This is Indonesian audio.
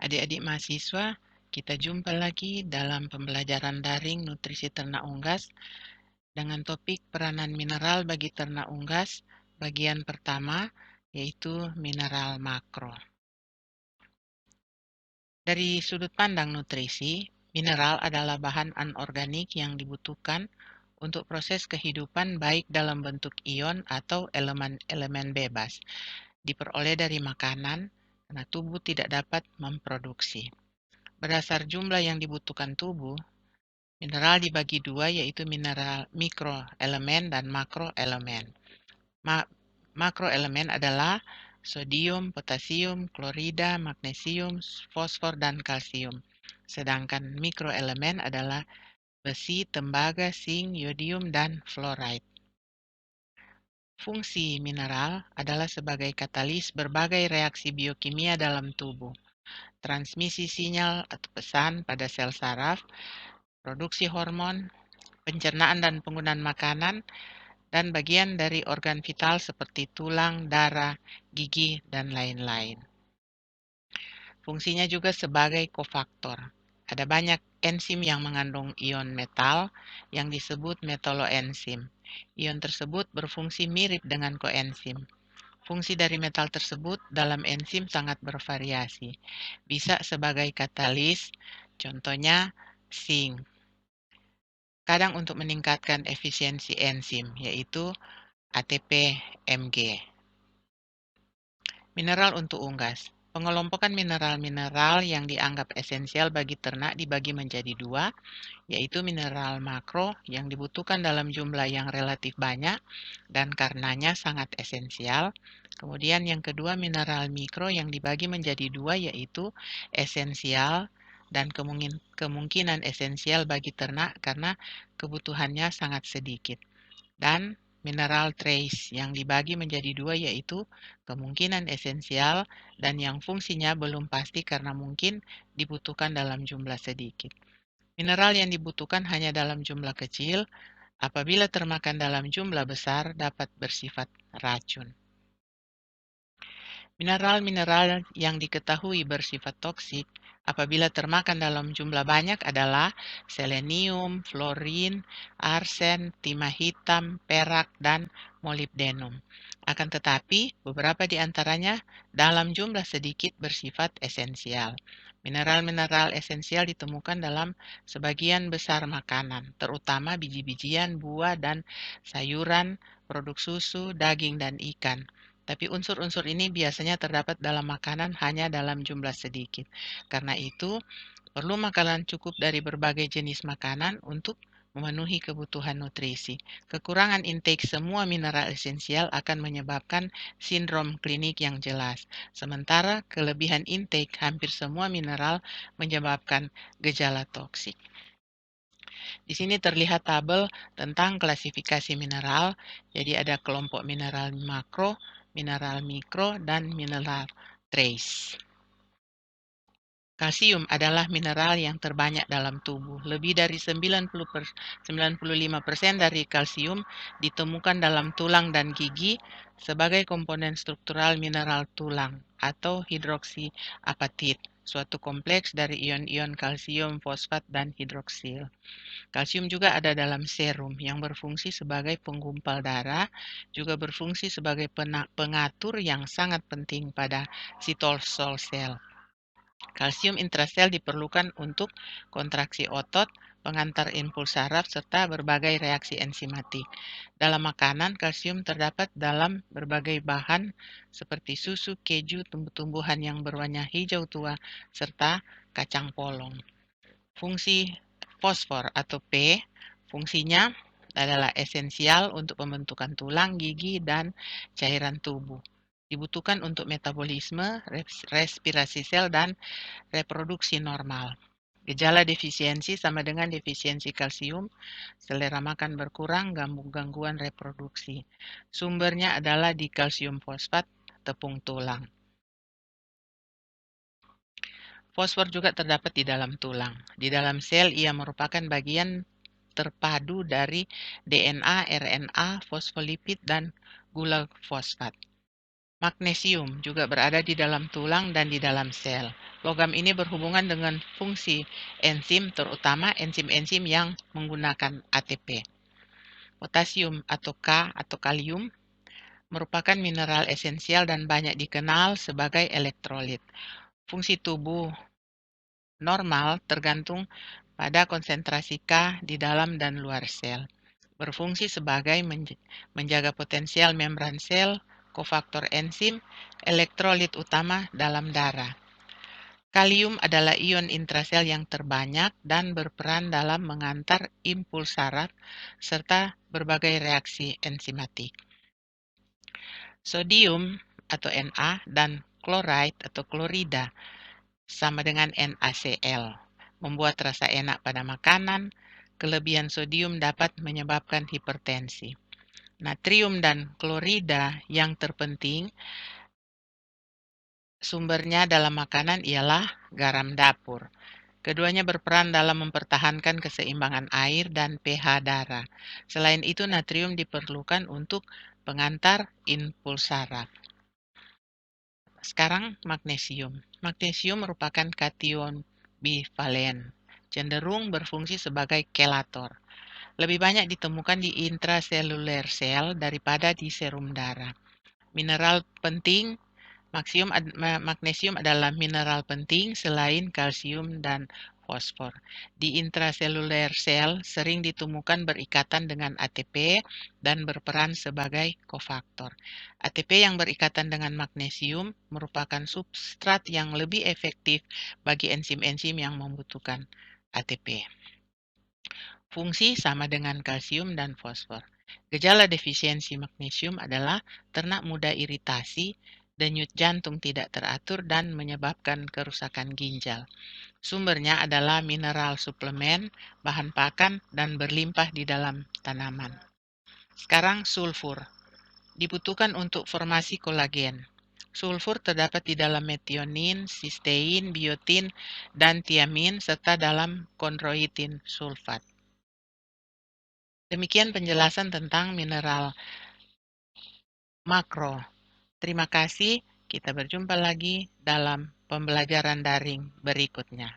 Adik-adik mahasiswa, kita jumpa lagi dalam pembelajaran daring nutrisi ternak unggas dengan topik peranan mineral bagi ternak unggas, bagian pertama, yaitu mineral makro. Dari sudut pandang nutrisi, mineral adalah bahan anorganik yang dibutuhkan untuk proses kehidupan baik dalam bentuk ion atau elemen bebas, diperoleh dari makanan karena tubuh tidak dapat memproduksi. Berdasar jumlah yang dibutuhkan tubuh, mineral dibagi dua yaitu mineral mikroelemen dan makroelemen. Makroelemen adalah sodium, potasium, klorida, magnesium, fosfor, dan kalsium. Sedangkan mikroelemen adalah besi, tembaga, zinc, yodium, dan fluoride. Fungsi mineral adalah sebagai katalis berbagai reaksi biokimia dalam tubuh, transmisi sinyal atau pesan pada sel saraf, produksi hormon, pencernaan dan penggunaan makanan, dan bagian dari organ vital seperti tulang, darah, gigi, dan lain-lain. Fungsinya juga sebagai kofaktor. Ada banyak enzim yang mengandung ion metal yang disebut metaloenzim. Ion tersebut berfungsi mirip dengan koenzim. Fungsi dari metal tersebut dalam enzim sangat bervariasi. Bisa sebagai katalis, contohnya zinc. Kadang untuk meningkatkan efisiensi enzim, yaitu ATP-Mg. Mineral untuk unggas. Pengelompokan mineral-mineral yang dianggap esensial bagi ternak dibagi menjadi dua, yaitu mineral makro yang dibutuhkan dalam jumlah yang relatif banyak dan karenanya sangat esensial. Kemudian yang kedua mineral mikro yang dibagi menjadi dua, yaitu esensial dan kemungkinan esensial bagi ternak karena kebutuhannya sangat sedikit. Dan mineral trace yang dibagi menjadi dua, yaitu kemungkinan esensial dan yang fungsinya belum pasti karena mungkin dibutuhkan dalam jumlah sedikit. Mineral yang dibutuhkan hanya dalam jumlah kecil, apabila termakan dalam jumlah besar dapat bersifat racun. Mineral-mineral yang diketahui bersifat toksik apabila termakan dalam jumlah banyak adalah selenium, fluorin, arsen, timah hitam, perak, dan molibdenum. Akan tetapi, beberapa di antaranya dalam jumlah sedikit bersifat esensial. Mineral-mineral esensial ditemukan dalam sebagian besar makanan, terutama biji-bijian, buah, dan sayuran, produk susu, daging, dan ikan. Tapi unsur-unsur ini biasanya terdapat dalam makanan hanya dalam jumlah sedikit. Karena itu, perlu makanan cukup dari berbagai jenis makanan untuk memenuhi kebutuhan nutrisi. Kekurangan intake semua mineral esensial akan menyebabkan sindrom klinik yang jelas. Sementara kelebihan intake hampir semua mineral menyebabkan gejala toksik. Di sini terlihat tabel tentang klasifikasi mineral. Jadi ada kelompok mineral makro, mineral mikro, dan mineral trace. Kalsium adalah mineral yang terbanyak dalam tubuh. Lebih dari 95% dari kalsium ditemukan dalam tulang dan gigi sebagai komponen struktural mineral tulang atau hidroksiapatit, suatu kompleks dari ion-ion kalsium, fosfat, dan hidroksil. Kalsium juga ada dalam serum yang berfungsi sebagai penggumpal darah, juga berfungsi sebagai pengatur yang sangat penting pada sitosol sel. Kalsium intrasel diperlukan untuk kontraksi otot, pengantar impuls saraf, serta berbagai reaksi enzimatik. Dalam makanan, kalsium terdapat dalam berbagai bahan seperti susu, keju, tumbuh-tumbuhan yang berwarna hijau tua, serta kacang polong. Fungsi fosfor atau P, fungsinya adalah esensial untuk pembentukan tulang, gigi, dan cairan tubuh. Dibutuhkan untuk metabolisme, respirasi sel, dan reproduksi normal. Gejala defisiensi sama dengan defisiensi kalsium, selera makan berkurang, gangguan reproduksi. Sumbernya adalah di kalsium fosfat, tepung tulang. Fosfor juga terdapat di dalam tulang. Di dalam sel, ia merupakan bagian terpadu dari DNA, RNA, fosfolipid, dan gula fosfat. Magnesium juga berada di dalam tulang dan di dalam sel. Logam ini berhubungan dengan fungsi enzim, terutama enzim-enzim yang menggunakan ATP. Potasium atau K atau kalium merupakan mineral esensial dan banyak dikenal sebagai elektrolit. Fungsi tubuh normal tergantung pada konsentrasi K di dalam dan luar sel. Berfungsi sebagai menjaga potensial membran sel, kofaktor enzim, elektrolit utama dalam darah. Kalium adalah ion intrasel yang terbanyak dan berperan dalam mengantar impuls saraf serta berbagai reaksi enzimatik. Sodium atau Na dan chloride atau klorida sama dengan NaCl, membuat rasa enak pada makanan. Kelebihan sodium dapat menyebabkan hipertensi. Natrium dan klorida yang terpenting sumbernya dalam makanan ialah garam dapur. Keduanya berperan dalam mempertahankan keseimbangan air dan pH darah. Selain itu, natrium diperlukan untuk pengantar impuls saraf. Sekarang magnesium. Magnesium merupakan kation bivalen, cenderung berfungsi sebagai kelator. Lebih banyak ditemukan di intraseluler sel daripada di serum darah. Mineral penting, magnesium adalah mineral penting selain kalsium dan fosfor. Di intraseluler sel sering ditemukan berikatan dengan ATP dan berperan sebagai kofaktor. ATP yang berikatan dengan magnesium merupakan substrat yang lebih efektif bagi enzim-enzim yang membutuhkan ATP. Fungsi sama dengan kalsium dan fosfor. Gejala defisiensi magnesium adalah ternak mudah iritasi, denyut jantung tidak teratur, dan menyebabkan kerusakan ginjal. Sumbernya adalah mineral suplemen, bahan pakan, dan berlimpah di dalam tanaman. Sekarang sulfur. Dibutuhkan untuk formasi kolagen. Sulfur terdapat di dalam metionin, sistein, biotin, dan tiamin, serta dalam kondroitin sulfat. Demikian penjelasan tentang mineral makro. Terima kasih, kita berjumpa lagi dalam pembelajaran daring berikutnya.